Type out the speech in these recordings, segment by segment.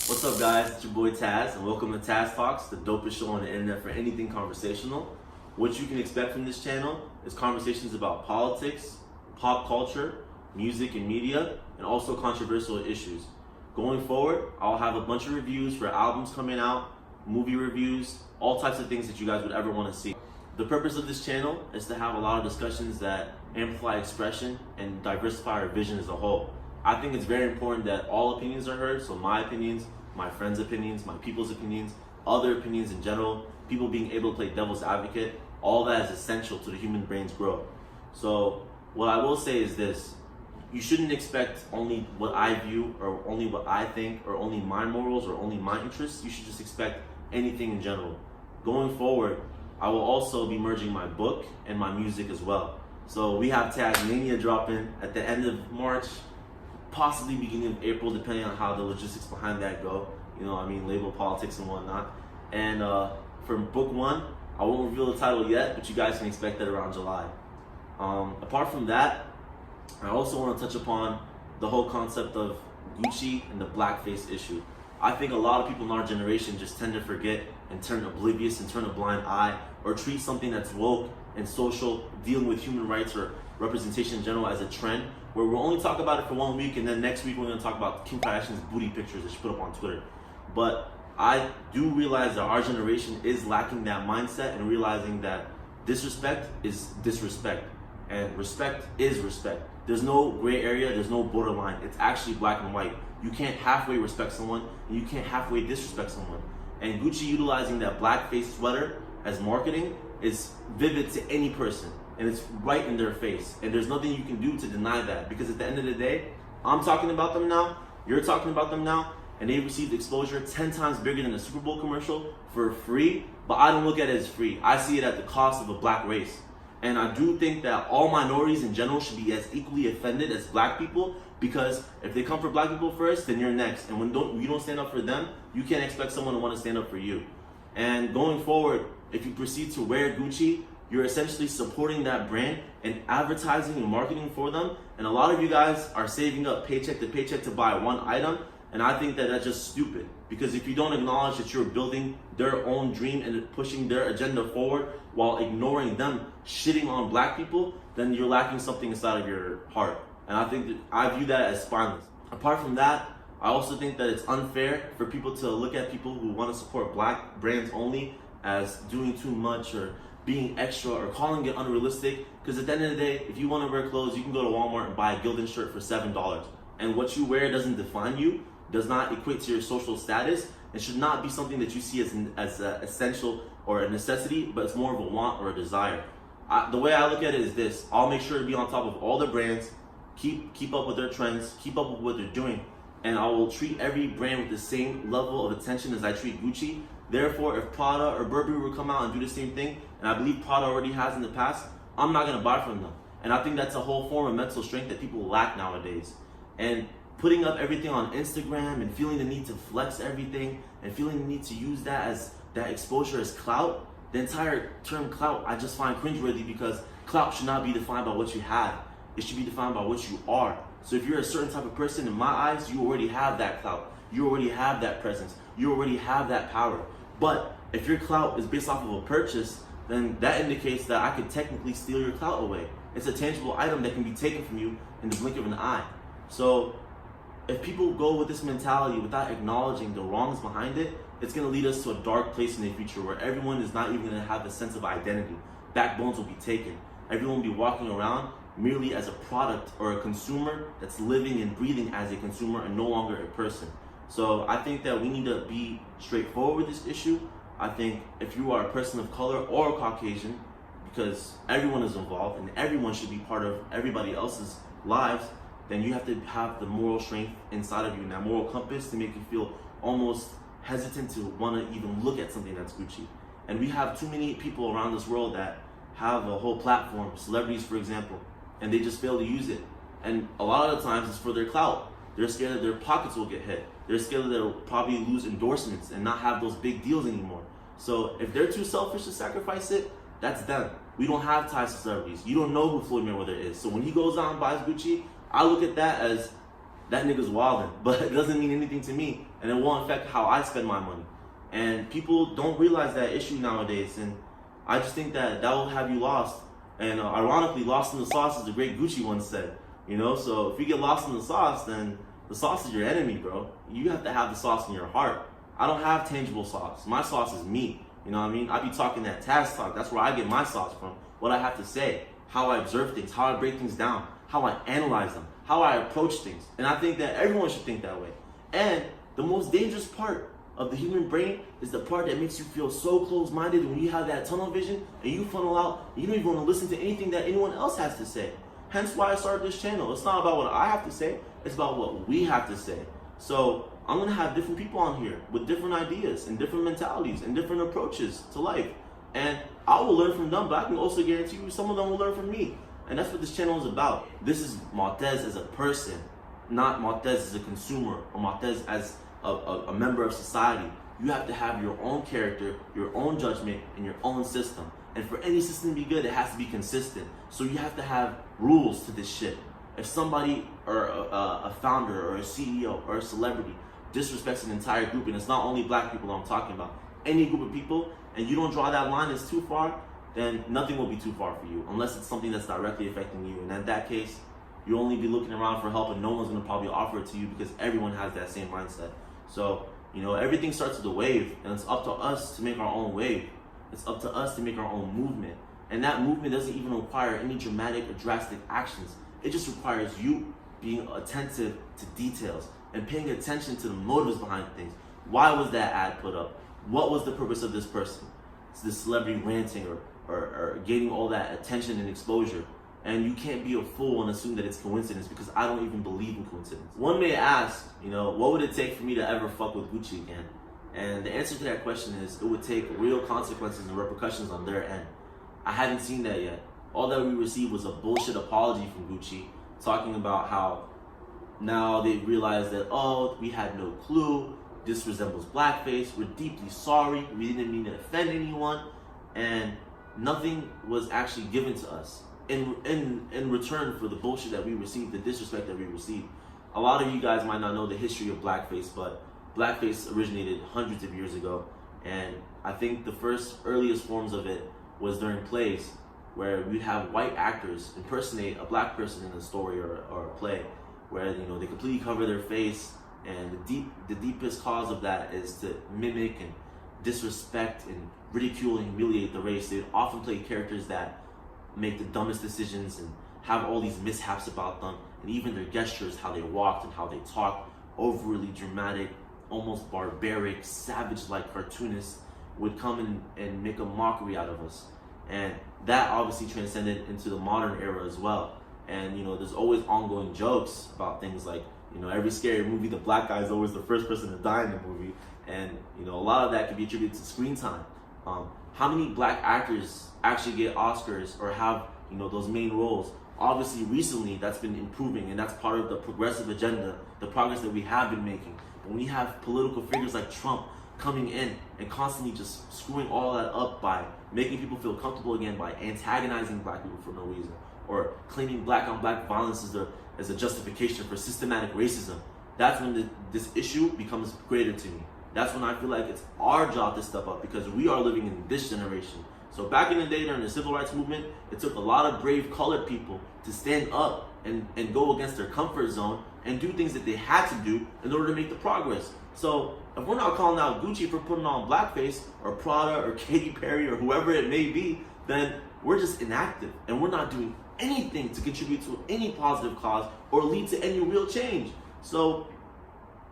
What's up, guys? It's your boy Taz, and welcome to TazTalks, the dopest show on the internet for anything conversational. What you can expect from this channel is conversations about politics, pop culture, music and media, and also controversial issues. Going forward, I'll have a bunch of reviews for albums coming out, movie reviews, all types of things that you guys would ever want to see. The purpose of this channel is to have a lot of discussions that amplify expression and diversify our vision as a whole. I think it's very important that all opinions are heard, so my opinions, my friends' opinions, my people's opinions, other opinions in general, people being able to play devil's advocate, all that is essential to the human brain's growth. So what I will say is this: you shouldn't expect only what I view or only what I think or only my morals or only my interests. You should just expect anything in general. Going forward, I will also be merging my book and my music as well. So we have Tasmania dropping at the end of March, possibly beginning of April, depending on how the logistics behind that go. Label politics and whatnot. And for book one, I won't reveal the title yet, but you guys can expect that around July. Apart from that, I also want to touch upon the whole concept of Gucci and the blackface issue. I think a lot of people in our generation just tend to forget and turn oblivious and turn a blind eye, or treat something that's woke and social, dealing with human rights or representation in general, as a trend, where we'll only talk about it for 1 week and then next week we're going to talk about Kim Kardashian's booty pictures that she put up on Twitter. But I do realize that our generation is lacking that mindset and realizing that disrespect is disrespect and respect is respect. There's no gray area, there's no borderline. It's actually black and white. You can't halfway respect someone and you can't halfway disrespect someone. And Gucci utilizing that blackface sweater as marketing is vivid to any person, and it's right in their face, and there's nothing you can do to deny that, because at the end of the day, I'm talking about them now, you're talking about them now, and they received exposure 10 times bigger than a Super Bowl commercial for free. But I don't look at it as free. I see it at the cost of a black race. And I do think that all minorities in general should be as equally offended as black people, because if they come for black people first, then you're next. And when you don't stand up for them, you can't expect someone to want to stand up for you. And going forward, if you proceed to wear Gucci, you're essentially supporting that brand and advertising and marketing for them. And a lot of you guys are saving up paycheck to paycheck to buy one item. And I think that that's just stupid, because if you don't acknowledge that you're building their own dream and pushing their agenda forward while ignoring them shitting on black people, then you're lacking something inside of your heart. And I think that I view that as spineless. Apart from that, I also think that it's unfair for people to look at people who want to support black brands only as doing too much or being extra or calling it unrealistic. Because at the end of the day, if you want to wear clothes, you can go to Walmart and buy a Gildan shirt for $7. And what you wear doesn't define you, does not equate to your social status, and should not be something that you see as an essential or a necessity, but it's more of a want or a desire. The way I look at it is this: I'll make sure to be on top of all the brands, keep up with their trends, keep up with what they're doing, and I will treat every brand with the same level of attention as I treat Gucci. Therefore, if Prada or Burberry will come out and do the same thing, and I believe Prada already has in the past, I'm not going to buy from them. And I think that's a whole form of mental strength that people lack nowadays. And putting up everything on Instagram and feeling the need to flex everything and feeling the need to use that as that exposure as clout, the entire term clout I just find cringeworthy, because clout should not be defined by what you have. It should be defined by what you are. So if you're a certain type of person, in my eyes, you already have that clout. You already have that presence. You already have that power. But if your clout is based off of a purchase, then that indicates that I could technically steal your clout away. It's a tangible item that can be taken from you in the blink of an eye. So if people go with this mentality without acknowledging the wrongs behind it, it's going to lead us to a dark place in the future where everyone is not even going to have a sense of identity. Backbones will be taken. Everyone will be walking around merely as a product or a consumer that's living and breathing as a consumer and no longer a person. So I think that we need to be straightforward with this issue. I think if you are a person of color or a Caucasian, because everyone is involved and everyone should be part of everybody else's lives, then you have to have the moral strength inside of you and that moral compass to make you feel almost hesitant to want to even look at something that's Gucci. And we have too many people around this world that have a whole platform, celebrities for example, and they just fail to use it. And a lot of the times it's for their clout. They're scared that their pockets will get hit. They're scared that they'll probably lose endorsements and not have those big deals anymore. So if they're too selfish to sacrifice it, that's them. We don't have ties to celebrities. You don't know who Floyd Mayweather is. So when he goes out and buys Gucci, I look at that as that nigga's wildin', but it doesn't mean anything to me, and it won't affect how I spend my money. And people don't realize that issue nowadays, and I just think that will have you lost. And ironically, lost in the sauce, as the great Gucci once said. You know, so if you get lost in the sauce, then the sauce is your enemy, bro. You have to have the sauce in your heart. I don't have tangible sauce. My sauce is me. You know what I mean? I be talking that TazTalk. That's where I get my sauce from. What I have to say, how I observe things, how I break things down, how I analyze them, how I approach things. And I think that everyone should think that way. And the most dangerous part of the human brain is the part that makes you feel so close-minded when you have that tunnel vision and you funnel out, and you don't even want to listen to anything that anyone else has to say. Hence why I started this channel. It's not about what I have to say, it's about what we have to say. So I'm gonna have different people on here with different ideas and different mentalities and different approaches to life. And I will learn from them, but I can also guarantee you some of them will learn from me. And that's what this channel is about. This is Maltez as a person, not Maltez as a consumer or Maltez as a member of society. You have to have your own character, your own judgment, and your own system. And for any system to be good, it has to be consistent. So you have to have rules to this shit. If somebody or a founder or a CEO or a celebrity disrespects an entire group, and it's not only black people I'm talking about, any group of people, and you don't draw that line that's too far, then nothing will be too far for you, unless it's something that's directly affecting you. And in that case, you'll only be looking around for help, and no one's gonna probably offer it to you because everyone has that same mindset. So, you know, everything starts with a wave, and it's up to us to make our own wave. It's up to us to make our own movement. And that movement doesn't even require any dramatic or drastic actions. It just requires you being attentive to details and paying attention to the motives behind things. Why was that ad put up? What was the purpose of this person? It's this celebrity ranting or gaining all that attention and exposure. And you can't be a fool and assume that it's coincidence, because I don't even believe in coincidence. One may ask, you know, what would it take for me to ever fuck with Gucci again? And the answer to that question is, it would take real consequences and repercussions on their end. I haven't seen that yet. All that we received was a bullshit apology from Gucci, talking about how now they realize that, oh, we had no clue, this resembles blackface, we're deeply sorry, we didn't mean to offend anyone, and nothing was actually given to us in return for the bullshit that we received, the disrespect that we received. A lot of you guys might not know the history of blackface, but blackface originated hundreds of years ago, and I think the first earliest forms of it was during plays, where we'd have white actors impersonate a black person in a story or a play, where, you know, they completely cover their face, and the deepest cause of that is to mimic and disrespect and ridicule and humiliate the race. They'd often play characters that make the dumbest decisions and have all these mishaps about them, and even their gestures, how they walked and how they talked, overly dramatic, almost barbaric, savage-like cartoonists would come and make a mockery out of us. And that obviously transcended into the modern era as well. And, you know, there's always ongoing jokes about things like, you know, every scary movie, the black guy is always the first person to die in the movie. And, you know, a lot of that can be attributed to screen time. How many black actors actually get Oscars or have, you know, those main roles? Obviously, recently, that's been improving, and that's part of the progressive agenda, the progress that we have been making. But when you have political figures like Trump coming in and constantly just screwing all that up by making people feel comfortable again, by antagonizing black people for no reason, or claiming black on black violence as a justification for systematic racism, that's when this issue becomes greater to me. That's when I feel like it's our job to step up, because we are living in this generation. So back in the day during the civil rights movement, it took a lot of brave colored people to stand up and go against their comfort zone and do things that they had to do in order to make the progress. So if we're not calling out Gucci for putting on blackface, or Prada, or Katy Perry, or whoever it may be, then we're just inactive, and we're not doing anything to contribute to any positive cause or lead to any real change. So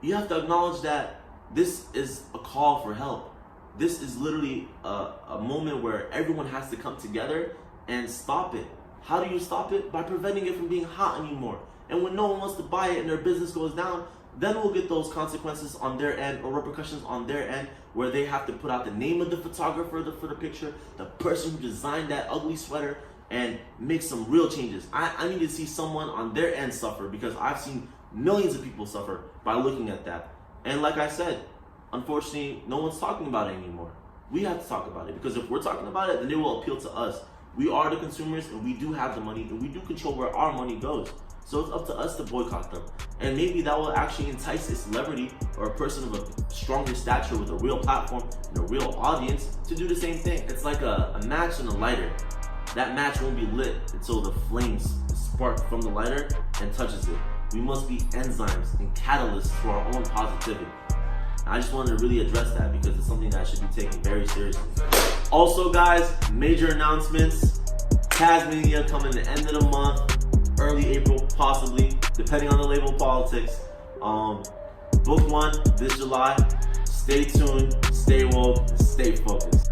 you have to acknowledge that this is a call for help. This is literally a moment where everyone has to come together and stop it. How do you stop it? By preventing it from being hot anymore. And when no one wants to buy it and their business goes down, then we'll get those consequences on their end, or repercussions on their end, where they have to put out the name of the photographer for the picture, the person who designed that ugly sweater, and make some real changes. I need to see someone on their end suffer, because I've seen millions of people suffer by looking at that. And like I said, unfortunately, no one's talking about it anymore. We have to talk about it, because if we're talking about it, then it will appeal to us. We are the consumers, and we do have the money, and we do control where our money goes. So it's up to us to boycott them. And maybe that will actually entice a celebrity or a person of a stronger stature with a real platform and a real audience to do the same thing. It's like a match and a lighter. That match won't be lit until the flames spark from the lighter and touches it. We must be enzymes and catalysts for our own positivity. I just wanted to really address that because it's something that should be taken very seriously. Also guys, major announcements. Tasmania coming the end of the month, early April possibly, depending on the label politics. Book one this July. Stay tuned, stay woke, stay focused.